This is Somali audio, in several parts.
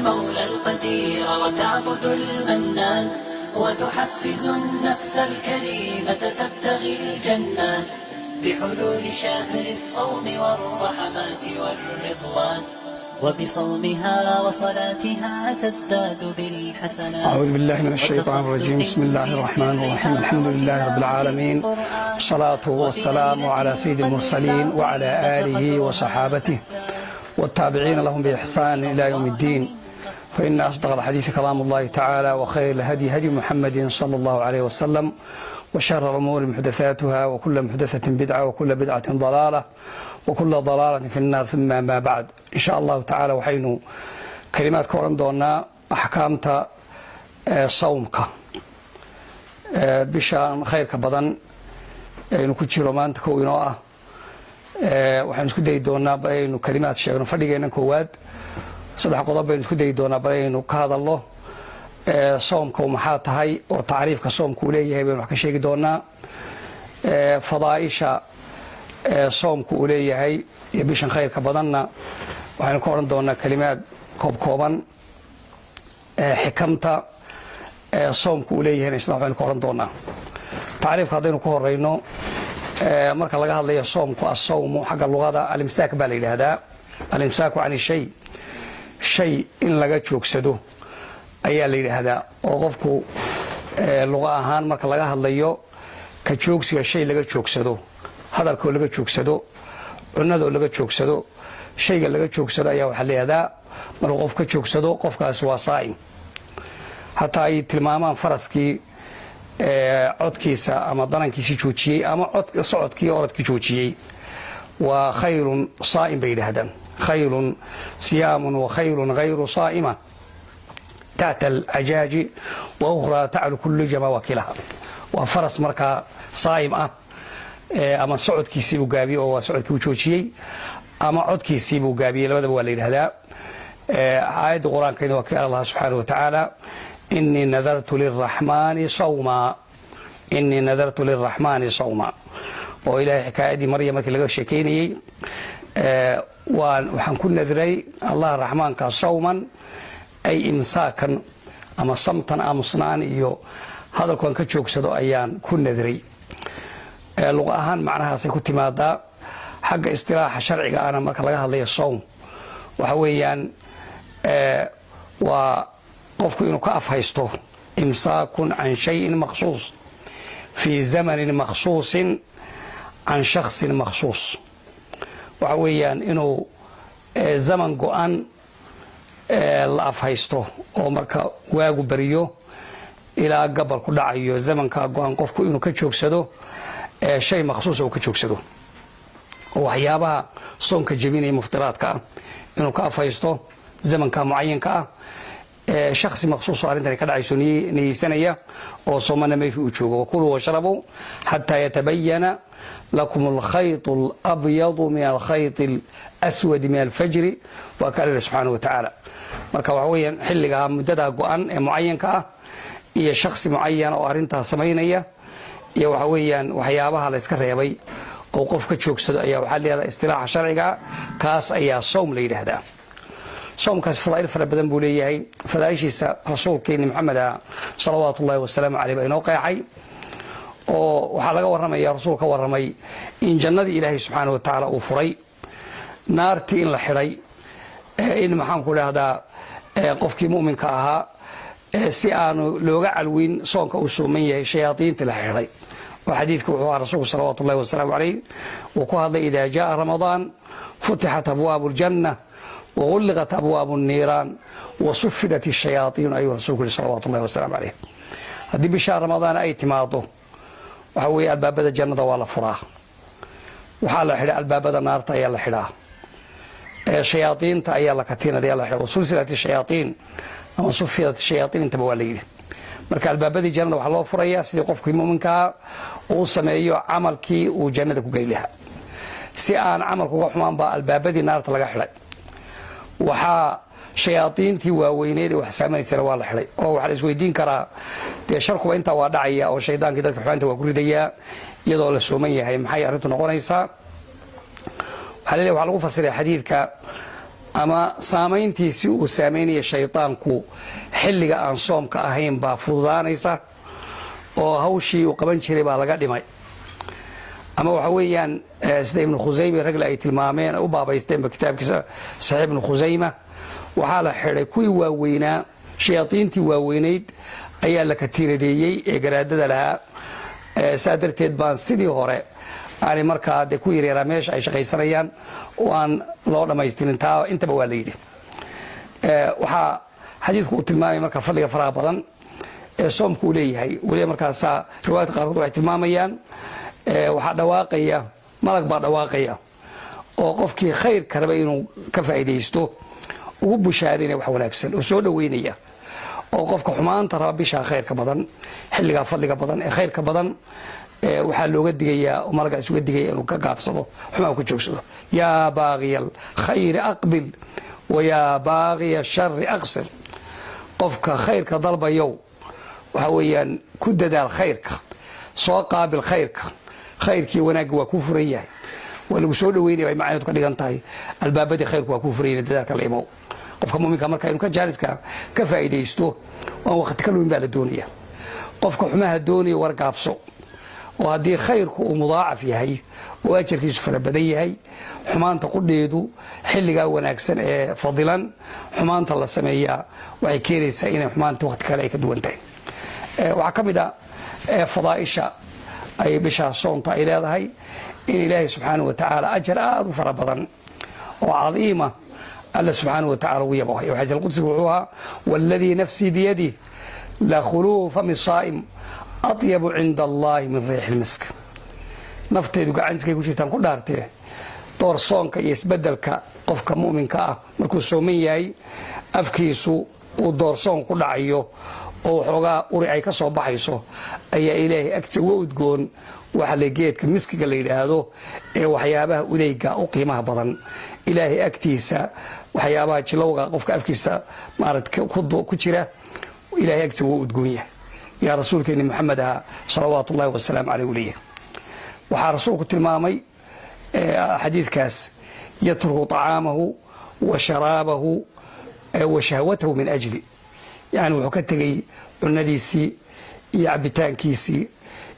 المولى القدير وتعبد المنان وتحفز النفس الكريمة تبتغي الجنات بحلول شهر الصوم والرحمات والرضوان وبصومها وصلاتها تزداد بالحسنات. أعوذ بالله من الشيطان الرجيم. بسم الله الرحمن الرحيم. الحمد لله رب العالمين، والصلاة والسلام على سيد المرسلين وعلى آله وصحابته والتابعين لهم بإحسان إلى يوم الدين. فإن أصدق الحديث كلام الله تعالى، وخير الهدي هدي محمد صلى الله عليه وسلم، وشر الأمور محدثاتها، وكل محدثة بدعة، وكل بدعة ضلالة، وكل ضلالة في النار. ثم ما بعد، إن شاء الله تعالى وحين كلمات كورن دونا أحكامت صومك بشان خيرك بدن نكتشي رومانتك وينوء waxaan isku dayi doonaa baynu kalimaad sheegno fadhigeena koowaad saddex qodob baynu isku dayi doonaa baynu ka hadalno soomka maxaa tahay oo taariifka soomku uu leeyahay baynu wax ka sheegi doonaa fadaaisha soomku uu leeyahay iyo bishan khayrka badanna waxaynu ka oran doonaa kalimaad kooban xikamta soomku uu leeyahay isla waxaynu ka oran doonaa taariifka haddaynu ku horeyno marka laga hadlayo soomku asawmu xagga luqada alimsaak baa la yidhaahdaa alimsaaku can shay in laga joogsado ayaa la yidhaahdaa oo qofku luqa ahaan marka laga hadlayo ka joogsiga shay laga joogsado, hadalkoo laga joogsado, cunadoo laga joogsado, shayga laga joogsado ayaa waxaa la yidhahdaa markuu qof ka joogsado qofkaasi waa saa'im. hataa ay tilmaamaan faraskii codkiisa ama darankiisi joojiyey ama socodkii orodkii joojiyey waa khayrun saa'im bay yidhaahdaan. khayrun siyaamun wa khayrun hayru saa'ima taata alcajaaji wa ukhraa taclu kullu jamaawakilaha. waa faras markaa saa'im ah ama socodkiisii buu gaabiyey oo waa socodkii uu joojiyey ama codkiisii buu gaabiyey, labadaba waa la yidhaahdaa. aayadda qur-aankeeda waa ka allah subxaanahu wa tacaala إني نذرت للرحمن صوما إني نذرت للرحمن صوما. وإلهي حكاية مريم markii laga sheekeynayay waxaan ku nadray Allah الرحمن ka صوما ay imsaakan ama samtan amusnaan iyo hadalkan ka joogsado ayaan ku nadray. luqa ahaan macnahaasay ku timaadaa. xagga istilaaxa sharciga ana marka laga hadlayo soom waxa weeyaan waa qofku inuu ka afhaysto imsaakun can shayin makhsuus fii zamanin makhsuusin can shaksin makhsuus. waxa weeyaan inuu zaman go-an la afhaysto oo marka waagu beriyo ilaa gabal ku dhacayo zamankaa go-an qofku inuu ka joogsado shay makhsuusa uu ka joogsado oo waxyaabaha soonka jebinaya muftiraadka ah inuu ka afhaysto zamanka mucayanka ah shakhsi makhsuus oo arrintan ka dhacayso niyeysanaya oo soomana meesha uu joogo. wakuluu washrabuu xataa yatabayana lakum alkhaytu alabyadu min alkhayti alaswadi min alfajri waa ka alla subxaanahu wa tacaala. marka waxa weeyaan xilligaa muddadaa go-an ee mucayanka ah iyo shakhsi mucayan oo arrintaas samaynaya iyo waxa weeyaan waxyaabaha la iska reebay oo qof ka joogsado ayaa waxaa la yidhahdaa istilaaxa sharciga kaas ayaa sawm la yidhaahdaa. soomkaas fadaa'il fara badan buu leeyahay. fadaa'ishiisa rasuulkeeni maxameda salawaatu ullahi wasalaamu caleyh baa inoo qeexay oo waxaa laga warramaya rasuul ka warramay in jannadii ilaahay subxaanahu wa tacaala uu furay, naartii in la xidhay, in maxaanku idhaahdaa qofkii mu'minka ahaa si aanu looga calwin soonka uu sooman yahay shayaadiintii la xidhay. oo xadiidka wuxuu ahaa rasuulku salawaatu ullahi wasalaamu caleyh uu ku hadlay idaa jaa ramadaan futixat abwaabu ljanna وغلقت أبواب النيران وصفدت الشياطين أيها الرسول صلوات الله وسلام عليه. هذه بشهر رمضان أي تماضه وحوي الباب الجنة ولا فراه وحال حدا الباب النار تأيال حدا الشياطين تأيال كتير ديال حدا وسلسلة الشياطين أما صفدت الشياطين انت بواليه. marka albaabadii jannada waxa loo furayaa sidii qofkii muuminka uu sameeyo amalkii uu jannada ku gali lahaa. si aan amalku uga xumaan baa albaabadii naarta laga xidhay. waxaa shayaadiintii waaweyneed wax saamaysana waa la xidhay oo waxa la isweydiin karaa dee sharkuba intaa waa dhacaya oo shaydaankii dadka xumaanta waa ku ridayaa iyadoo la sooman yahay maxay arrintu noqonaysaa. waxaa lagu fasiray xadiidka ama saamayntiisii uu saameynaya shaydaanku xilliga aan soomka ahayn baa fududaanaysa oo hawshii uu qaban jiray baa laga dhimay. ama waxa weeyaan sida ibnu khusayme ragle ay tilmaameen u baabaysteenba kitaabkiisa saxiix ibnu khusayma waxaa la xidhay kuwii waaweynaa shayaadiintii waaweynayd ayaa la katiiradeeyey ee garaadada lahaa. saa darteed baan sidii hore aanay markaa dee ku yareeraa meesha ay shaqaysanayaan oo aan loo dhammaystirin taa intaba waa la yidhi. waxaa xadiidku uu tilmaamaya marka fadliga faraha badan ee soomku uu leeyahay weliba markaasaa riwaayadka qaarkood waxay tilmaamayaan waxaa dhawaaqaya malag baa dhawaaqaya oo qofkii khayrka raba inuu ka faa'iidaysto ugu bushaarinaya wax wanaagsan oo soo dhoweynaya oo qofka xumaanta raba bishaa khayrka badan xilligaa fadliga badan ee khayrka badan waxaa looga digayaa oo malagaa isuga digaya inuu ka gaabsado xumaa ka joogsado. yaa baaqiya alkhayri aqbil wa yaa baaqiya ashari aqsir. qofka khayrka dalbayow waxa weeyaan ku dadaal khayrka, soo qaabil khayrka. khayrkii wanaagga waa kuu furan yahay, waa lagu soo dhaweynaya bay macnaheedu ka dhigan tahay albaabadii khayrku waa kuu furan yahay dadaalka la imow. qofka mu'minka marka inuu ka jaaniska ka faa'iidaysto oo waqti ka lumin baa la doonaya. qofka xumaha doonaya wargaabso oo haddii khayrku uu mudaacaf yahay oo ajarkiisu fara badan yahay xumaanta qudheedu xilligaa wanaagsan ee fadilan xumaanta la sameeyaa waxay keenaysaa inay xumaanta waqti kale ay ka duwan tahay. waxaa ka mid a fadaa'isha ay bishaa soonta ay leedahay in ilaahay subxaanahu wa tacaala ajar aada u fara badan oo cadiima alla subxaanahu wa tacala ugu yabahay. xadiis alqudsiga wuxuu ahaa waaladii nafsii biyadih la khuluufu fami saa'im atyabu cinda allahi min riixi lmisk. nafteedu gacantiskay ku jirtaan ku dhaartee door soonka iyo isbedelka qofka mu'minka ah markuu sooman yahay afkiisu uu doorsoon ku dhacayo oo waxoogaa uri ay ka soo baxayso ayaa ilaahay agtiisa uga udgoon waxa le geedka miskiga la yidhaahdo ee waxyaabaha udayga u qiimaha badan. ilaahay agtiisa waxyaabaha jilowga qofka afkiisa ku jira ilaahay agtiisa uga udgoon yahay. yaa rasuulkeeni maxamed aha salawaatu ullahi wasalaamu caleyh uleeyahay. waxaa rasuulku tilmaamay xadiidkaas yatruku طacaamahu wa sharaabahu wa shahwatahu min ajli, yani wuxuu ka tegey cunadiisii iyo cabitaankiisii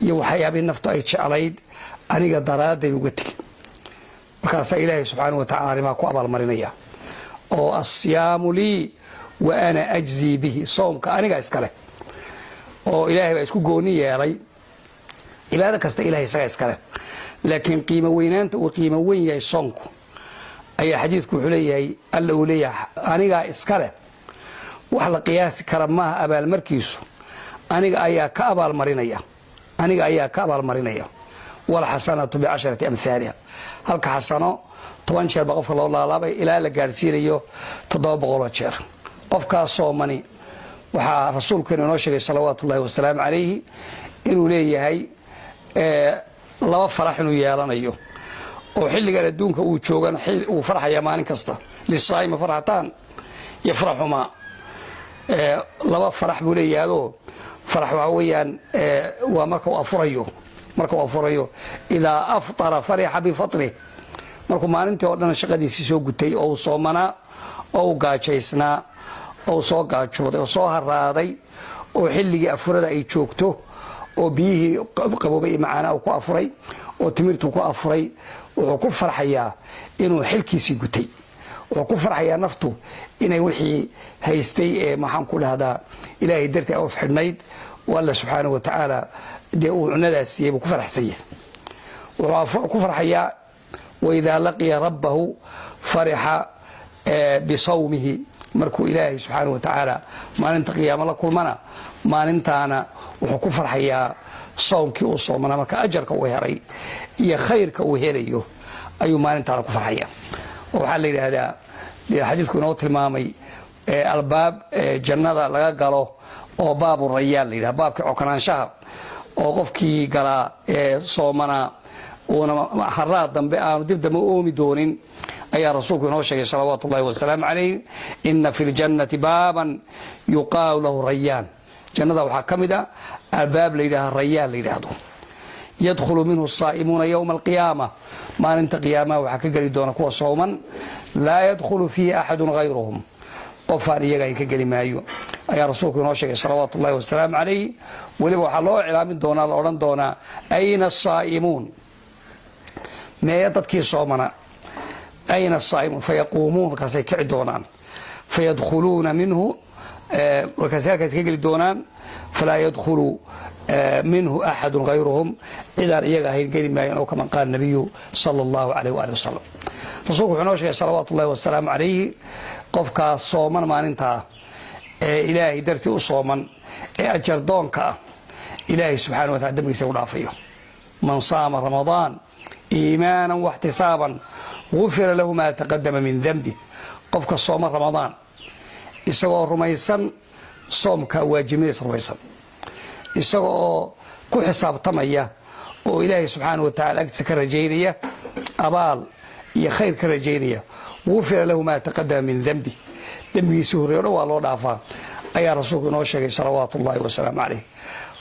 iyo waxyaabihii naftu ay jeclayd aniga daraadday uga tegey. markaasaa ilaahay subxaanahu wa tacala arrimaha ku abaalmarinaya oo asiyaamu lii wa ana ajzii bihi. soomka aniga iskale oo ilaahay baa isku gooni yeelay. cibaado kasta ilahay isaga iskale, laakiin qiimo weynaanta uu qiimo weyn yahay soonku ayaa xadiidku wuxuu leeyahay alla uu leeyahay anigaa iskale, wax la qiyaasi kara maaha abaalmarkiisu. aniga ayaa ka abaalmarinaya walxasanatu bicasharati amhaaliha. halka xasano 10 jeer baa qofka loo laalaabay ilaa la gaadhsiinayo 700 jeer. qofkaas soomani waxaa rasuulkeenu inoo sheegay salawaatu ullahi wasalaamu calayhi inuu leeyahay laba farax inuu yeelanayo oo xilligan adduunka uu joogan uu farxaya maalin kasta. lisaa'imi farxataan yafraxumaa. laba farax buu leeyahaadoo farax waxaa weeyaan waa marka uu afurayo idaa aftara farixa bifatrih. markuu maalintii oo dhan shaqadiisii soo gutay oo uu soomanaa oo uu gaajaysnaa oo soo gaajooday oo soo haraaday oo xilligii afurada ay joogto oo biyihii qaboobay iyo macaanaa uu ku afuray oo timirtuu ku afuray wuxuu ku farxayaa inuu xilkiisii gutay. wuxuu ku farxayaa naftu inay wixii haystay ee maxaan ku dhahdaa ilaahay dartii af xidhnayd oo alla subxaanahu wa tacaala dee uu cunadaas siiyey buu ku farxsan yahay. wuxuu ku farxayaa waidaa laqiya rabbahu farixa bisawmihi. markuu ilaahay subxaanahu wa tacaala maalinta qiyaamo la kulmana maalintaana wuxuu ku farxayaa sawmkii uu soomanaa. marka ajarka uu helay iyo khayrka uu helayo ayuu maalintaana ku farxaya. oo waxaa la yidhaahdaa dee xadiidku inoo tilmaamay albaab jannada laga galo oo baabu rayaan la yidhaha, baabkii cokonaanshaha oo qofkii galaa soomanaa uuna haraad dambe aanu dib dambe oomi doonin ayaa rasuulku inoo sheegay salawaatu ullahi wasalaamu calayh ina fi ljannati baaban yuqaalu lahu rayaan. jannada waxaa ka mid a albaab la yidhaha rayaan la yidhaahdo. yadkhulu minhu الsaa'imuuna yowma alqiyaama maalinta qiyaamaha waxaa ka geli doona kuwa sooman laa yadkhulu fiihi axadu hayruhum qofaan iyaga ay ka geli maayo ayaa rasuulku inoo sheegay salawaatu ullahi wasalaamu calayh. weliba waxaa loo iclaamin doonaa la odhan doonaa ayna asaa'imuun, meeya dadkii soomana, ayna asaa'imuun, fayaquumuun, markaasay kici doonaan, fayadkhuluuna minhu, markaasay halkaas ka geli doonaan, falaa yadkhulu minhu axadu hayruhum, cidaan iyaga ahayn geli maayan, oo kama qaala nabiyu sala allahu calayh waali wasalam. rasuulku wuxuu inoo sheegay salawaatu ullahi wasalaamu calayhi qofkaas sooman maalintaa ee ilaahay dartii u sooman ee ajardoonka ah, ilaahay subxaana wa tacala dembigiisa u dhaafayo. man saama ramadaan iimaanan waxtisaaban gufira lahu maa taqadama min denbi. qofka sooma ramadaan isagoo rumaysan soomka waajibnimadiisa rumaysan, isaga oo ku xisaabtamaya oo ilaahay subxaana wa tacala agtiisa ka rajaynaya abaal iyo khayr ka rajaynaya, gufira lahu maa taqadama min denbi, dembigiisii horreey o dhan waa loo dhaafaa ayaa rasuulku inoo sheegay salawaatu ullahi wasalaamu calayh.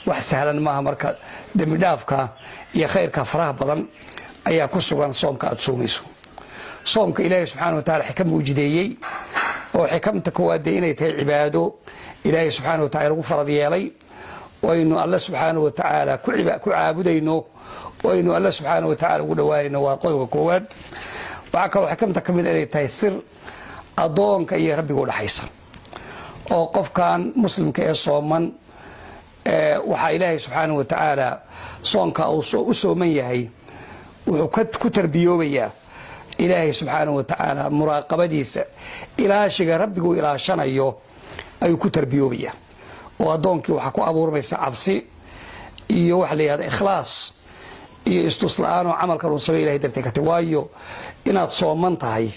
wax sahlan maaha marka dembi dhaafka iyo khayrka faraha badan ayaa ku sugan soomka aad soomayso. soomka ilaahay subxaana wa tacala xikam buu jideeyey, oo xikamta koowaad inay tahay cibaado ilaahay subxaana wa tacala lagu farad yeelay, waynu alle subxaana wa tacaala ku caabudayno, waynu alle subxaana wa tacala ugu dhawaanayno, waa qodobka koowaad. waxaa kaloo xikamta ka mid inay tahay sir addoonka iyo rabbiga u dhaxaysa, oo qofkan muslimka ee sooman waxaa ilaahay subxaana wa tacaala soonka uu u sooman yahay wuxuu ku tarbiyoobayaa ilaahay subxaana wa tacaala muraaqabadiisa, ilaashiga rabbigu ilaashanayo ayuu ku tarbiyoobayaa. oo addoonkii waxaa ku abuurmaysa cabsi iyo waxa la yihahda ikhlaas iyo istusla-aan oo camalkan uu samey ilahay dartee ka tag. waayo inaad sooman tahay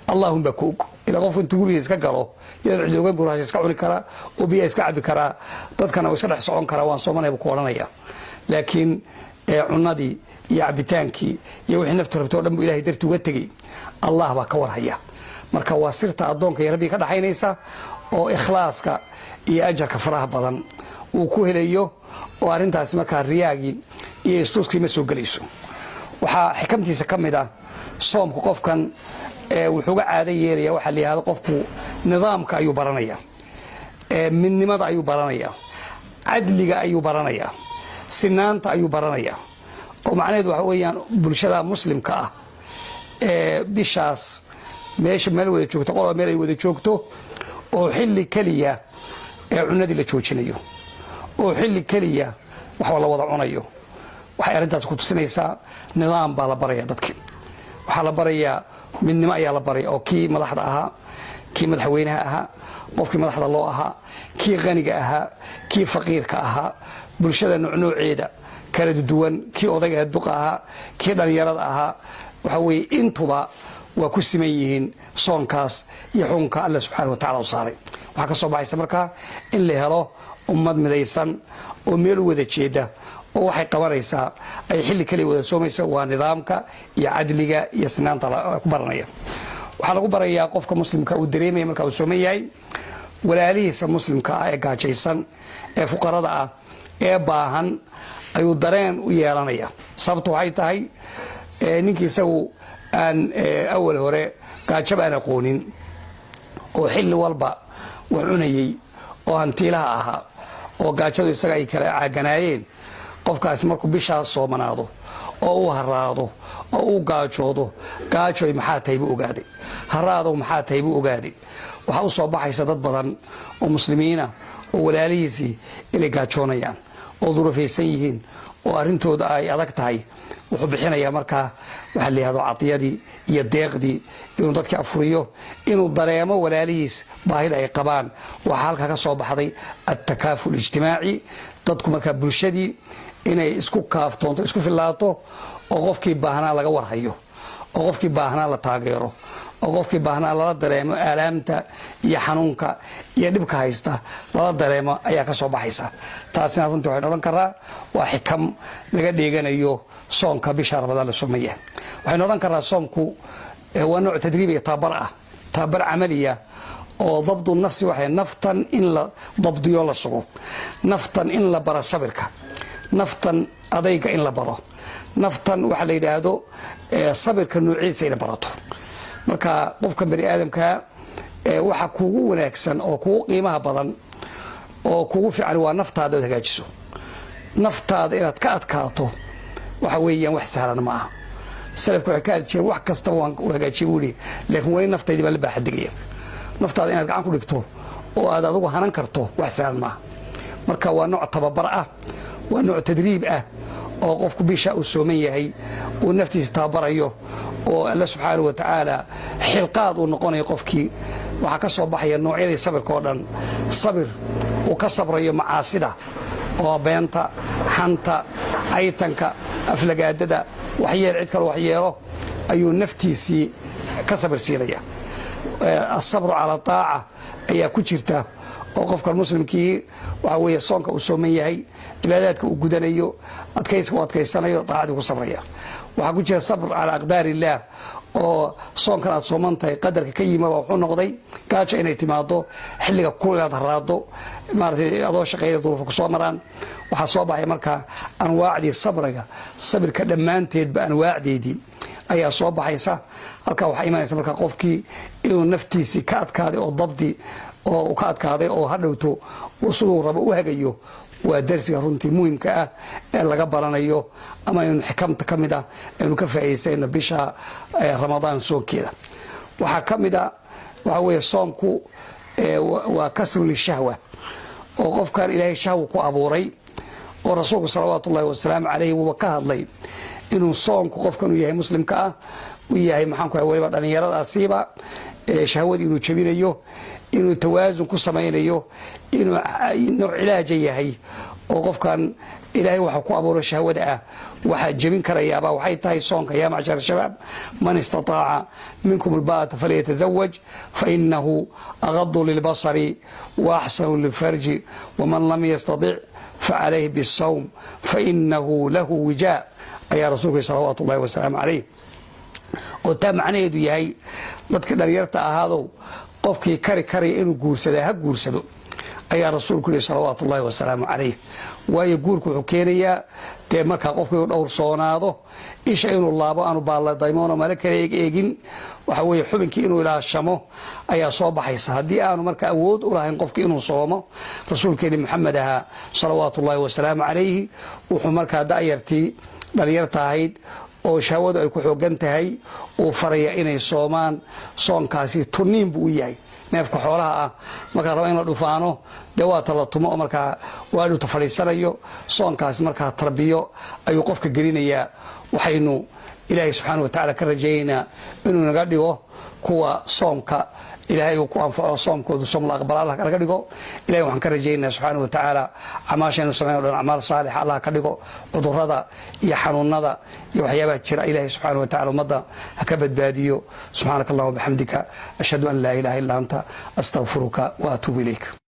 allahumba ku og. ilaa qofka intuu gurigiisa iska galo iyadoo cidoogan buu raashin iska cuni karaa oo biyaha iska cabi karaa, dadkana uu iska dhex socon karaa, waan soomanaya buu ku odhanaya. laakiin cunadii iyo cabitaankii iyo wixii naftu rabtay o dhan buu ilahay darti uga tegey, allah baa ka warhaya. marka waa sirta addoonka iyo rabbiga ka dhaxaynaysa oo ikhlaaska iyo ajarka faraha badan uu ku helayo, oo arrintaasi markaa riyaagii iyo istuuskii ma soo gelayso. waxaa xikamtiisa ka mid ah soomka qofkan wuxuuga caado yeelaya waxaa la yihahdo qofku nidaamka ayuu baranaya, midnimada ayuu baranaya, cadliga ayuu baranaya, sinaanta ayuu baranaya. oo macnaheedu waxa weeyaan bulshada muslimka ah bishaas meesha meel wada joogto, qolba meel ay wada joogto, oo xilli keliya cunadii la joojinayo, oo xilli keliya wax la wada cunayo. waxay arrintaas ku tusinaysaa nidaam baa la baraya dadki, waxaa la barayaa midnimo ayaa la baraya, oo kii madaxda ahaa, kii madaxweynaha ahaa, qofkii madaxda loo ahaa, kii qaniga ahaa, kii faqiirka ahaa, bulshada nooceeda kala duwan, kii odayga duqa ahaa, kii dhalinyarada ahaa, waxa weeye intuba waa ku siman yihiin soonkaas iyo xukunka alle subxaana wa tacala u saaray. waxaa ka soo baxaysa markaa in la helo ummad midaysan oo meel u wada jeeda, oo waxay qabanaysaa ay xilli kaliya wada soomaysa. waa nidaamka iyo cadliga iyo sinaanta ku baranaya. waxaa lagu barayaa qofka muslimka uu dareemaya marka uu sooman yahay walaalihiisa muslimka ah ee gaajaysan, ee fuqarada ah, ee baahan ayuu dareen u yeelanaya. sababtu waxay tahay ninkii isagu aan awal hore gaajaba aan aqoonin, oo xilli walba wax cunayey, oo hantiilaha ahaa, oo gaajadu isaga ay kala caaganaayeen, qofkaasi markuu bishaas soomanaado oo uu haraado oo uu gaajoodo, gaajoy maxaa tahay buu ogaaday, haraadow maxaa tahay buu ogaaday. waxaa u soo baxaysa dad badan oo muslimiina oo walaalihiisii inay gaajoonayaan, oo durufaysan yihiin, oo arrintooda ay adag tahay. wuxuu bixinayaa markaa waxaa la yihahdo cadiyadii iyo deeqdii, inuu dadka afuriyo, inuu dareemo walaalihiis baahida ay qabaan. waxaa halkaa ka soo baxday atakaaful ijtimaaci, dadku markaa bulshadii inay isku kaaftoonto, isku filaato, oo qofkii baahnaa laga warhayo, oo qofkii baahnaa la taageero, oo qofkii baahnaa lala dareemo aalaamta iyo xanuunka iyo dhibka haysta lala dareemo ayaa ka soo baxaysa. taasina runtii waxaynu odhan karaa waa xikam laga dheeganayo soonka bisha ramadaan la soomaya. waxaynu odhan karaa soomku waa nooc tadriib iyo tababar ah, tababar camaliya, oo dabdu nafsi waxay naftan in la dabdiyo la sugo, naftan in la bara sabirka, naftan adayga in la baro naftan waxa la yidhaahdo sabirka noociisa ina barato marka qofka bani aadamka waxa kugu wanaagsan oo kugu qiimaha badan oo kugu fiican waa naftaada hagaajiso naftaada inaad ka adkaato waxa weeyaan wax sahlan ma aha salafku waxay ka adjeen wax kasta waan hagaajiyay wuli laakiin wali naftaydi baa la baaxadgaya naftaada inaad gacan ku dhigto oo aad adigu hanan karto wax sahlan ma aha marka waa nooc tababar ah waa nooc tadriib ah oo qofku bisha uu sooman yahay oo naftiisa tabarayo oo Allah subhanahu wa ta'ala xilqaad uu noqonayo qofkii waxa ka soo baxaya noocyada sabirka oo dhan sabir uu ka sabrayo macaasida oo beenta xanta aytanka aflagaadada waxyeel cid kale waxyeelo ayuu naftiisii ka sabir siinaya as-sabru ala taa'a ayaa ku jirta oo qofka muslimkii waxa weeye soonka uu sooman yahay cibaadaadka uu gudanayo adkaysanayo taacada ku sabraya waxa ku jira sabr ala aqdaar illah oo soonkan aad soomantahay qadarka ka yimaba wuxuu noqday gaajo inay timaado xilliga kululaad haraado maartay adoo shaqeeyo duruufo ku soo maraan waxa soo baxay marka anwaacdii sabirka dhamaanteedba anwaacdeedii ayaa soo baxaysa halka waxa imanaysa marka qofkii inuu naftiisi ka adkaaday oo dabdi oo ka adkaaday oo hadhowto siduu rabo u hagayo waa darsiga runtii muhiimka ah ee laga baranayo ama in xikamta kamida inuu ka faa'iideysano bisha Ramadaan soonkeeda waxa kamida waxa weeye soonku waa kasru lishahwa oo qofkan ilaahay shahwa ku abuuray oo rasuulku sallallahu alayhi wasallam alayhi wa ka hadlay inuu soonku qofkan uu yahay muslimka ah uu yahay maxaan ku waliba dhalinyaradaasiiba shahwadii inuu jabinayo inuu tawaazun ku sameeyo inuu ilaaj yahay oo qofkan ilaahay waxa ku abuuray shahwada ah waxa jabin karayaaba waxay tahay soonka ya macshar shabaab man istataa'a minkum alba'ata falyatazawwaj fa innahu aghaddu lilbasari wa ahsanu lilfarji wa man lam yastati' fa alayhi bis-sawm fa innahu lahu wija' ayaa rasuulku sallallahu alayhi wasallam alayhi oo taa macnaheedu yahay dadka dhalinyarta ahaado qofkii kari inuu guursado ha guursado ayaa rasuulku sallallahu alayhi wasallam alayhi waayo guurku wuxuu keenayaa te marka qofku uu dhowr soonaado isha inuu laabo aanu baaladaymoona mala kale eegin waxa weeye xubinkii inuu ilaashamo ayaa soo baxaysa hadii aanu marka awood u lahayn qofkii inuu soomo rasuulkeena Muhammad aha sallallahu alayhi wasallam alayhi wuxuu marka daayartii dhalinyarta ahayd oo shahwadu ay ku xoogan tahay oo faraya inay soomaan soonkaasi tuniin buu yahay neefka xoolaha ah marka raba in la dhufaano dawaata la tumo marka waa uu tafariisanayo soonkaasi marka tarbiyo ayuu qofka gelinayaa waxaynu ilaahay subhanahu wa ta'ala ka rajeeyna inuu naga dhigo kuwa soonka ilaahay uu ku anfaco soomkooda soom la aqbal Allah laga dhigo ilaahay waxaan ka rajeeynaa subhanahu wa ta'ala amaashaynu sameeyo amal saalix Allah ka dhigo cudurrada iyo xanuunada iyo waxyaabaha jira ilaahay subhanahu wa ta'ala umada ka badbaadiyo subhanakallahumma bihamdika ashhadu an la ilaha illa anta astaghfiruka wa atubu ilayk